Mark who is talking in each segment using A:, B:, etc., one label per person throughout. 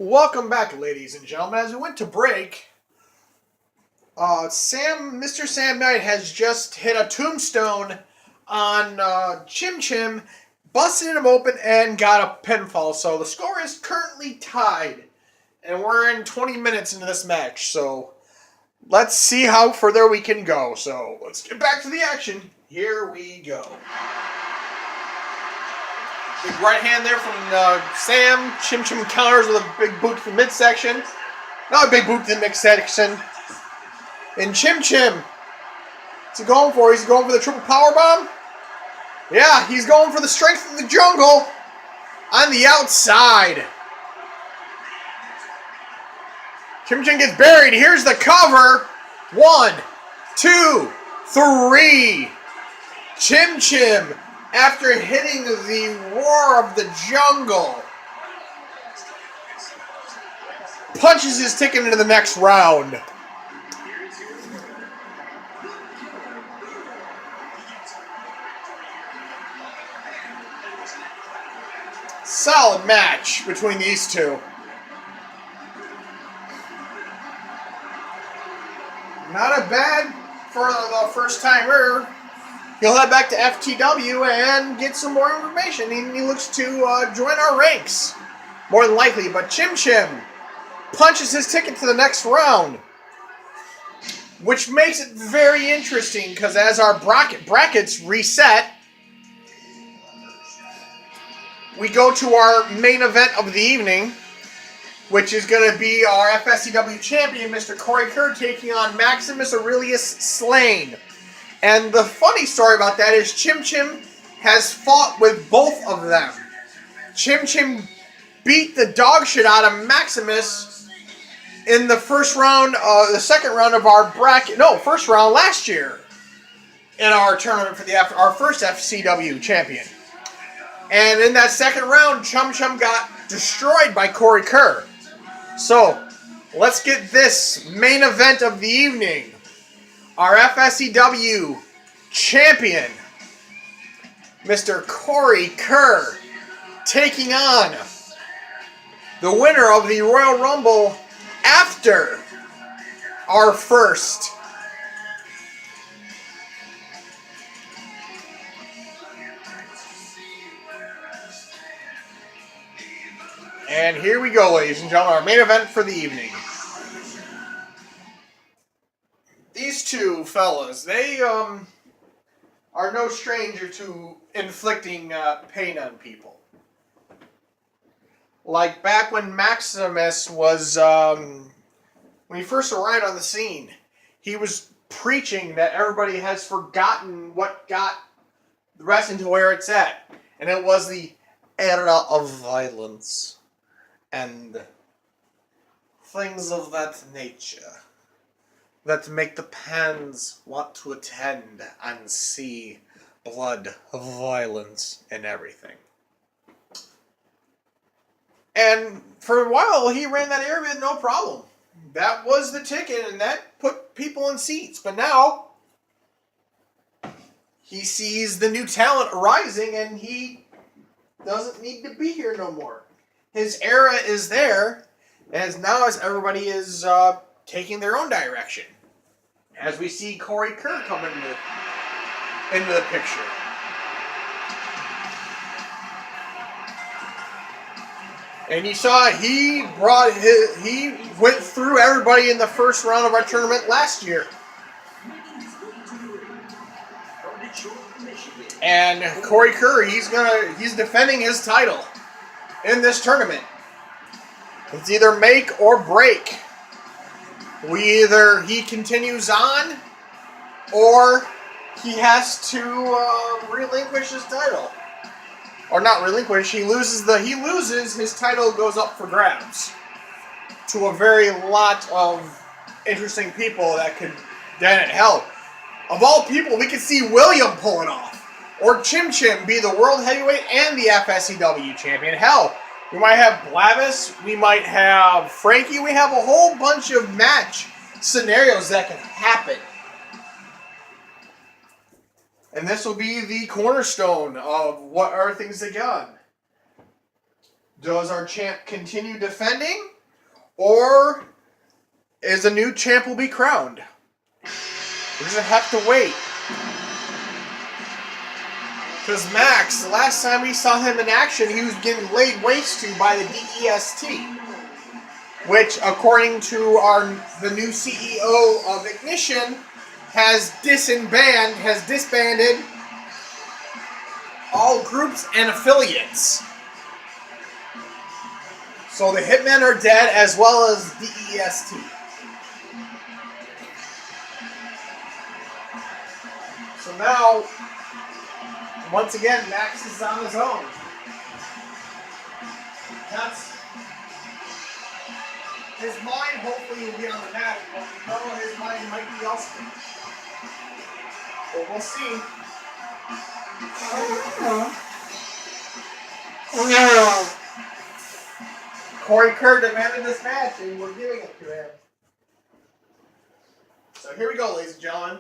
A: Welcome back, ladies and gentlemen. As we went to break, Mr. Sam Knight has just hit a tombstone on Chim Chim, busted him open, and got a pinfall. So the score is currently tied, and we're in 20 minutes into this match. So let's see how further we can go. So let's get back to the action. Here we go. Big right hand there from Sam. Chim Chim counters with a big boot to the midsection. Another big boot to the midsection. And Chim Chim, what's he going for? He's going for the triple power bomb? Yeah, he's going for the strength of the jungle on the outside. Chim Chim gets buried. Here's the cover. 1, 2, 3. Chim Chim, after hitting the roar of the jungle, punches his ticket into the next round. Solid match between these two. Not a bad for the first timer. He'll head back to FTW and get some more information. He looks to join our ranks, more than likely. But Chim Chim punches his ticket to the next round, which makes it very interesting because as our brackets reset, we go to our main event of the evening, which is going to be our FSCW champion, Mr. Corey Kerr, taking on Maximus Aurelius Slane. And the funny story about that is Chim Chim has fought with both of them. Chim Chim beat the dog shit out of Maximus in the first round, the second round of our bracket. No, first round last year in our tournament for our first FCW champion. And in that second round, Chum Chum got destroyed by Corey Kerr. So, let's get this main event of the evening. Our FSCW champion, Mr. Corey Kerr, taking on the winner of the Royal Rumble after our first. And here we go, ladies and gentlemen, our main event for the evening. These two fellas, they are no stranger to inflicting pain on people. Like back when Maximus was, when he first arrived on the scene, he was preaching that everybody has forgotten what got the wrestling to where it's at. And it was the era of violence and things of that nature that make the pans want to attend and see blood, violence, and everything. And for a while, he ran that area with no problem. That was the ticket, and that put people in seats. But now, he sees the new talent rising, and he doesn't need to be here no more. His era is there, as everybody is taking their own direction. As we see Corey Kerr come into the picture. And you saw he went through everybody in the first round of our tournament last year. And Corey Kerr, he's defending his title in this tournament. It's either make or break. Either he continues on, or he has to relinquish his title, or not relinquish. He loses. His title goes up for grabs to a very lot of interesting people that could. Then hell, of all people, we could see William pull it off, or Chim Chim be the world heavyweight and the FSCW champion. Hell. We might have Blavis, we might have Frankie, we have a whole bunch of match scenarios that can happen. And this will be the cornerstone of what are things to come. Does our champ continue defending? Or is a new champ will be crowned? We're going to have to wait. Because Max, the last time we saw him in action, he was getting laid waste to by the DEST. Which, according to the new CEO of Ignition, has disbanded all groups and affiliates. So the Hitmen are dead, as well as DEST. So now, once again, Max is on his own. His mind hopefully will be on the mat, but we know his mind might be elsewhere. But we'll see. Corey Kerr demanded this match, and we're giving it to him. So here we go, ladies and gentlemen.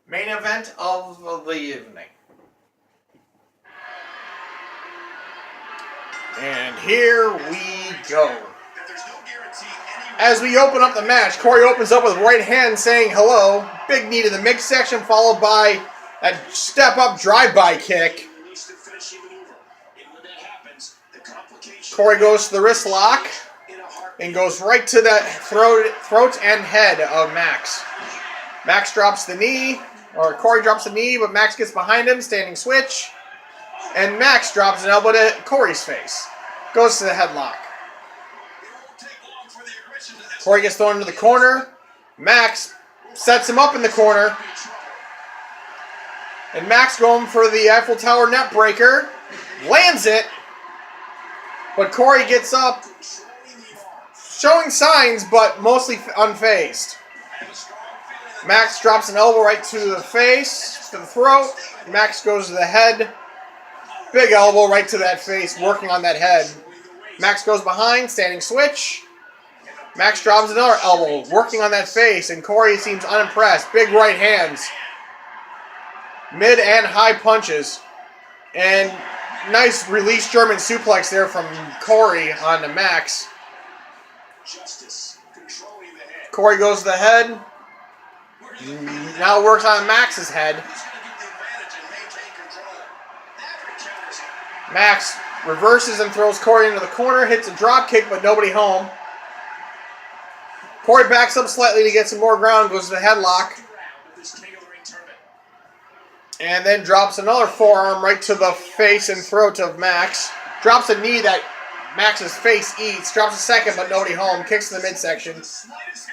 A: Main event of the evening. And here we go. As we open up the match, Corey opens up with right hand saying hello. Big knee to the midsection, followed by a step-up drive-by kick. Corey goes to the wrist lock and goes right to the throat and head of Max. Max drops the knee, or Corey drops the knee, but Max gets behind him, standing switch. And Max drops an elbow to Corey's face. Goes to the headlock. Corey gets thrown into the corner. Max sets him up in the corner. And Max going for the Eiffel Tower net breaker. Lands it. But Corey gets up, showing signs, but mostly unfazed. Max drops an elbow right to the face, to the throat. Max goes to the head. Big elbow right to that face, working on that head. Max goes behind, standing switch. Max drops another elbow, working on that face, and Corey seems unimpressed. Big right hands. Mid and high punches. And nice release German suplex there from Corey onto Max. Corey goes to the head. Now works on Max's head. Max reverses and throws Corey into the corner, hits a drop kick, but nobody home. Corey backs up slightly to get some more ground, goes to the headlock. And then drops another forearm right to the face and throat of Max. Drops a knee that Max's face eats. Drops a second, but nobody home. Kicks to the midsection.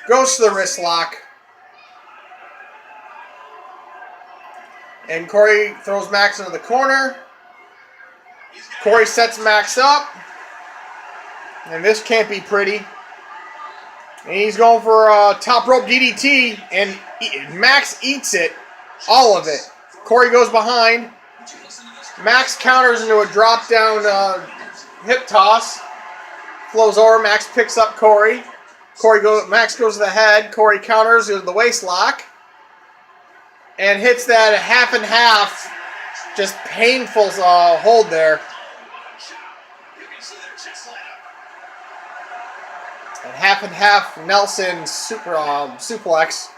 A: Goes to the wrist lock. And Corey throws Max into the corner. Corey sets Max up. And this can't be pretty. And he's going for a top rope DDT. And Max eats it. All of it. Corey goes behind. Max counters into a drop down hip toss. Flows over. Max picks up Corey. Max goes to the head. Corey counters to the waist lock. And hits that half and half. Just painful hold there. And half and half Nelson suplex.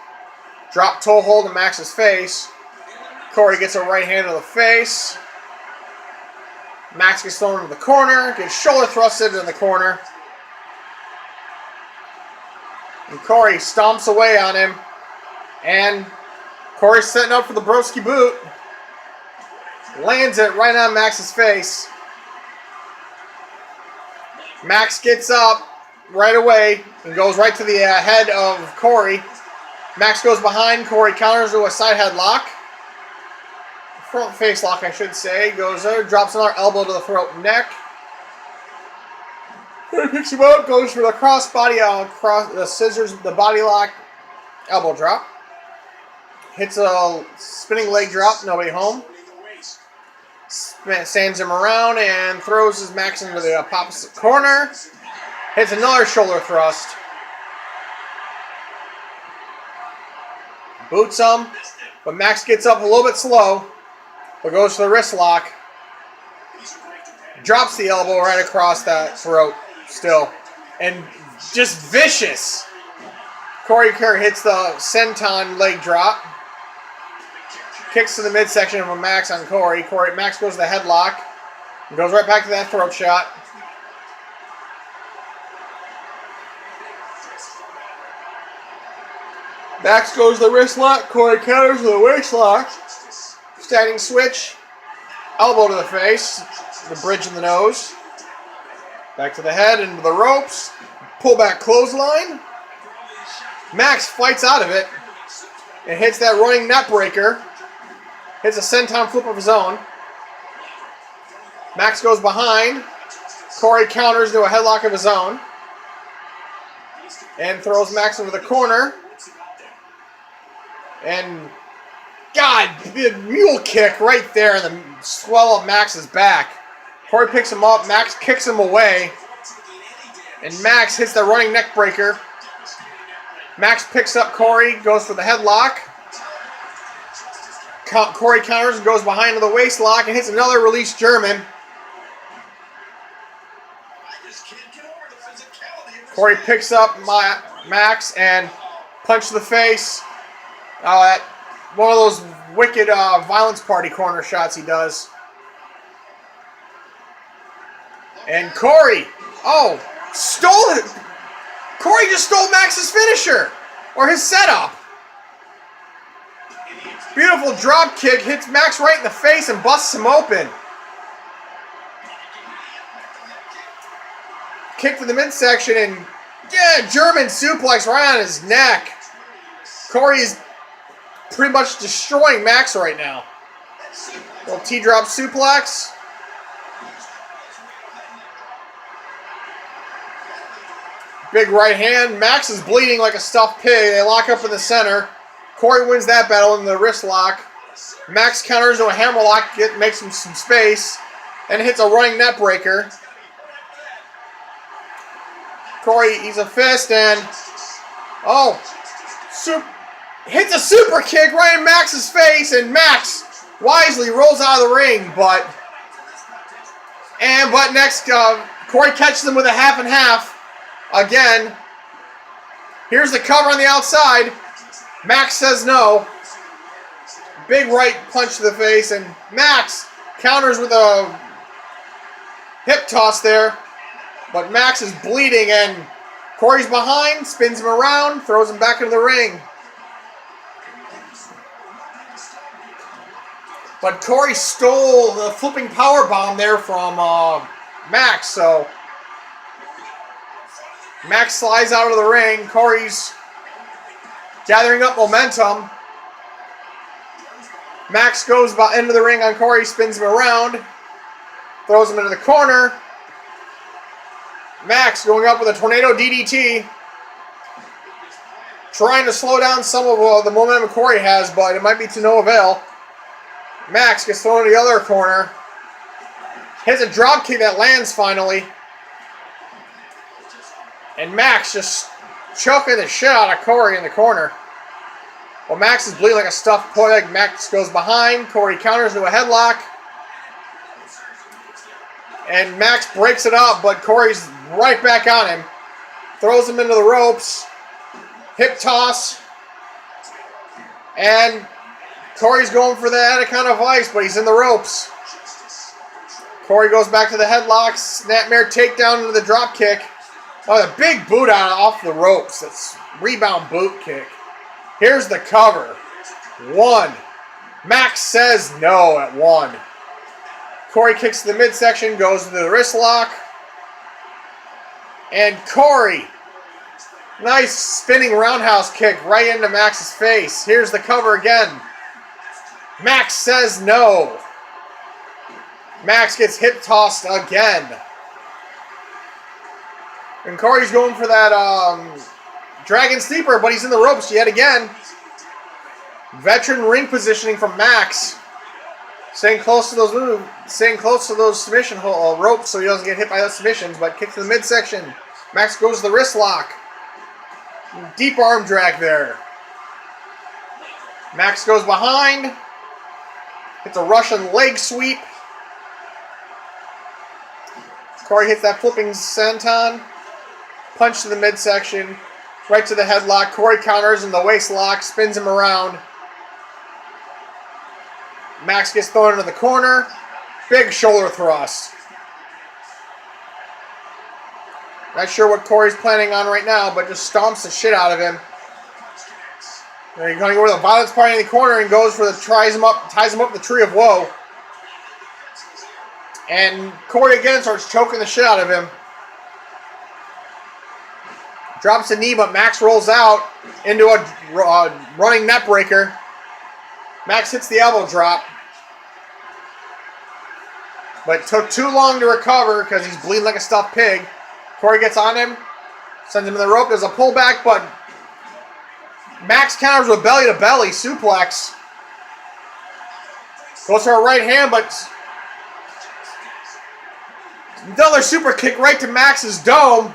A: Drop toe hold to Max's face. Corey gets a right hand to the face. Max gets thrown into the corner. Gets shoulder thrusted in the corner. And Corey stomps away on him. And Corey's setting up for the broski boot. Lands it right on Max's face. Max gets up right away and goes right to the head of Corey. Max goes behind. Corey counters to a side headlock. Front face lock, I should say. Goes there, drops another elbow to the throat and neck. Picks him up, goes for the crossbody, the scissors, the body lock, elbow drop. Hits a spinning leg drop, nobody home. Stands him around and throws his Max into the opposite corner. Hits another shoulder thrust. Boots him, but Max gets up a little bit slow. But goes to the wrist lock. Drops the elbow right across that throat still. And just vicious. Corey Kerr hits the senton leg drop. Kicks to the midsection of a Max on Corey. Max goes to the headlock. And goes right back to that throat shot. Max goes to the wrist lock. Corey counters to the waist lock. Standing switch. Elbow to the face. The bridge in the nose. Back to the head, into the ropes. Pull back clothesline. Max fights out of it. And hits that running net breaker. Hits a senton flip of his own. Max goes behind. Corey counters to a headlock of his own. And throws Max into the corner. And, God, the mule kick right there in the swell of Max's back. Corey picks him up. Max kicks him away. And Max hits the running neck breaker. Max picks up Corey, goes for the headlock. Corey counters and goes behind to the waist lock and hits another release German. Corey picks up Max and punch to the face. One of those wicked violence party corner shots he does. And Corey, stole it. Corey just stole Max's finisher, or his setup. Beautiful drop kick, hits Max right in the face and busts him open. Kick to the midsection and, German suplex right on his neck. Corey is pretty much destroying Max right now. Little T-drop suplex. Big right hand. Max is bleeding like a stuffed pig. They lock up in the center. Corey wins that battle in the wrist lock. Max counters to a hammerlock, makes him some space, and hits a running net breaker. Corey, he's a fist and hits a super kick right in Max's face, and Max wisely rolls out of the ring, but next Corey catches him with a half and half. Again, here's the cover on the outside. Max says no. Big right punch to the face, and Max counters with a hip toss there. But Max is bleeding, and Corey's behind, spins him around, throws him back into the ring. But Corey stole the flipping powerbomb there from Max, so Max slides out of the ring. Corey's gathering up momentum. Max goes into the ring on Corey, spins him around, throws him into the corner. Max going up with a tornado DDT, trying to slow down some of the momentum Corey has, but it might be to no avail. Max gets thrown to the other corner, hits a drop kick that lands finally, and Max just choking the shit out of Corey in the corner. Well, Max is bleeding like a stuffed pig. Max goes behind. Corey counters to a headlock. And Max breaks it up, but Corey's right back on him. Throws him into the ropes. Hip toss. And Corey's going for the Anaconda of Ice, but he's in the ropes. Corey goes back to the headlock. Snapmare takedown into the drop kick. Oh, the big boot out off the ropes. That's rebound boot kick. Here's the cover. 1. Max says no at 1. Corey kicks to the midsection, goes to the wrist lock. And Corey, nice spinning roundhouse kick right into Max's face. Here's the cover again. Max says no. Max gets hip tossed again. And Corey's going for that Dragon Sleeper, but he's in the ropes yet again. Veteran ring positioning from Max. Staying close to those submission ropes so he doesn't get hit by those submissions, but kick to the midsection. Max goes to the wrist lock. Deep arm drag there. Max goes behind. Hits a Russian leg sweep. Corey hits that flipping senton. Punch to the midsection. Right to the headlock. Corey counters in the waist lock. Spins him around. Max gets thrown into the corner. Big shoulder thrust. Not sure what Corey's planning on right now, but just stomps the shit out of him. They're going to go with the violence party in the corner and goes for the ties him up the tree of woe. And Corey again starts choking the shit out of him. Drops a knee, but Max rolls out into a running net breaker. Max hits the elbow drop. But it took too long to recover because he's bleeding like a stuffed pig. Corey gets on him, sends him to the rope. There's a pullback, but Max counters with belly-to-belly suplex. Goes for a right hand, but another super kick right to Max's dome.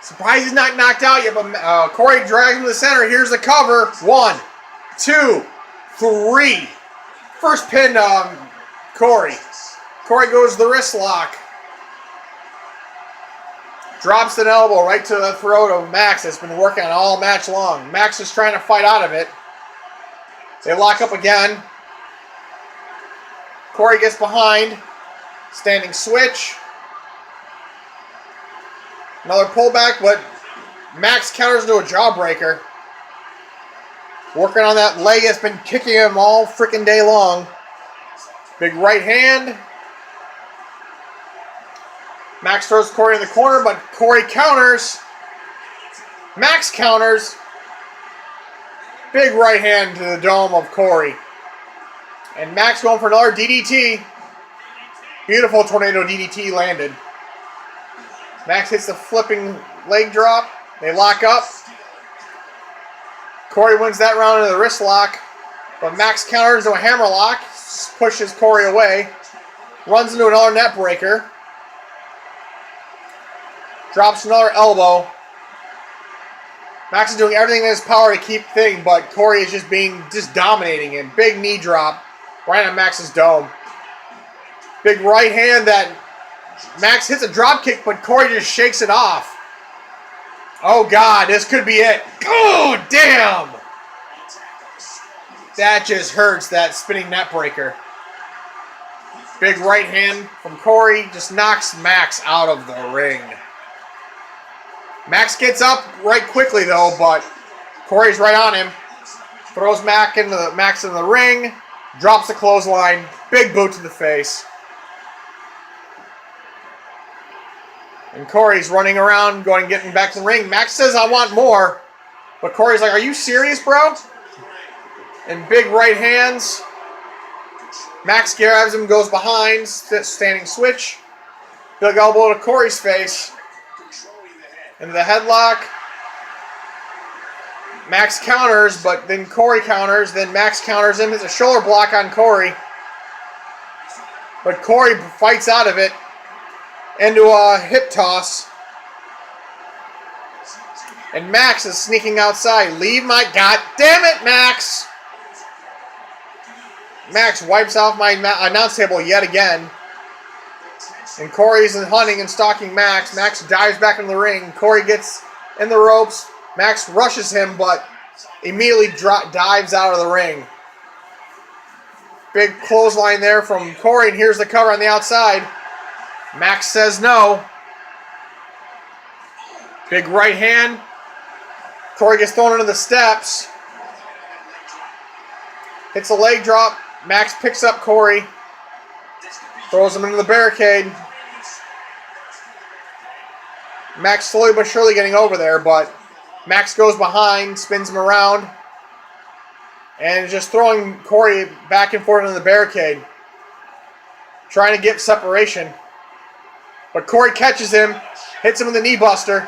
A: Surprised he's not knocked out yet, but Corey drags him to the center. Here's the cover. 1, 2, 3. First pin on Corey. Corey goes to the wrist lock. Drops an elbow right to the throat of Max that's been working on all match long. Max is trying to fight out of it. They lock up again. Corey gets behind. Standing switch. Another pullback, but Max counters into a jawbreaker. Working on that leg that's been kicking him all freaking day long. Big right hand. Max throws Corey in the corner, but Corey counters. Max counters. Big right hand to the dome of Corey. And Max going for another DDT. Beautiful tornado DDT landed. Max hits the flipping leg drop. They lock up. Corey wins that round into the wrist lock. But Max counters into a hammer lock. Pushes Corey away. Runs into another net breaker. Drops another elbow. Max is doing everything in his power to keep thing, but Corey is just dominating him. Big knee drop right on Max's dome. Big right hand that Max hits a drop kick, but Corey just shakes it off. Oh God, this could be it. Oh damn! That just hurts, that spinning net breaker. Big right hand from Corey just knocks Max out of the ring. Max gets up right quickly though, but Corey's right on him. Throws Max into the ring. Drops the clothesline. Big boot to the face. And Corey's running around, getting back to the ring. Max says, I want more. But Corey's like, are you serious, bro? And big right hands. Max grabs him, goes behind, standing switch. Big elbow to Corey's face. Into the headlock. Max counters, but then Corey counters. Then Max counters him. Hits a shoulder block on Corey. But Corey fights out of it. Into a hip toss. And Max is sneaking outside. Leave my... God damn it, Max! Max wipes off my announce table yet again. And Corey's hunting and stalking Max. Max dives back in the ring. Corey gets in the ropes. Max rushes him, but immediately dives out of the ring. Big clothesline there from Corey, and here's the cover on the outside. Max says no. Big right hand. Corey gets thrown into the steps. Hits a leg drop. Max picks up Corey. Throws him into the barricade. Max slowly but surely getting over there, but Max goes behind, spins him around, and just throwing Corey back and forth into the barricade. Trying to get separation. But Corey catches him, hits him with a knee buster,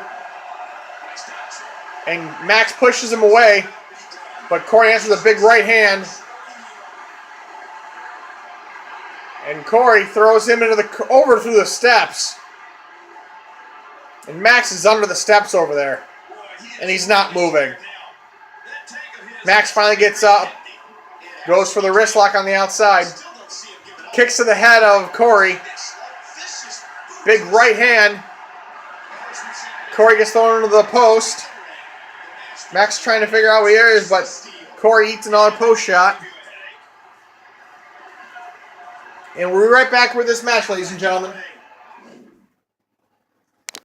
A: and Max pushes him away, but Corey answers a big right hand. And Corey throws him over through the steps. And Max is under the steps over there. And he's not moving. Max finally gets up. Goes for the wrist lock on the outside. Kicks to the head of Corey. Big right hand. Corey gets thrown into the post. Max trying to figure out where he is, but Corey eats another post shot. And we'll be right back with this match, ladies and gentlemen.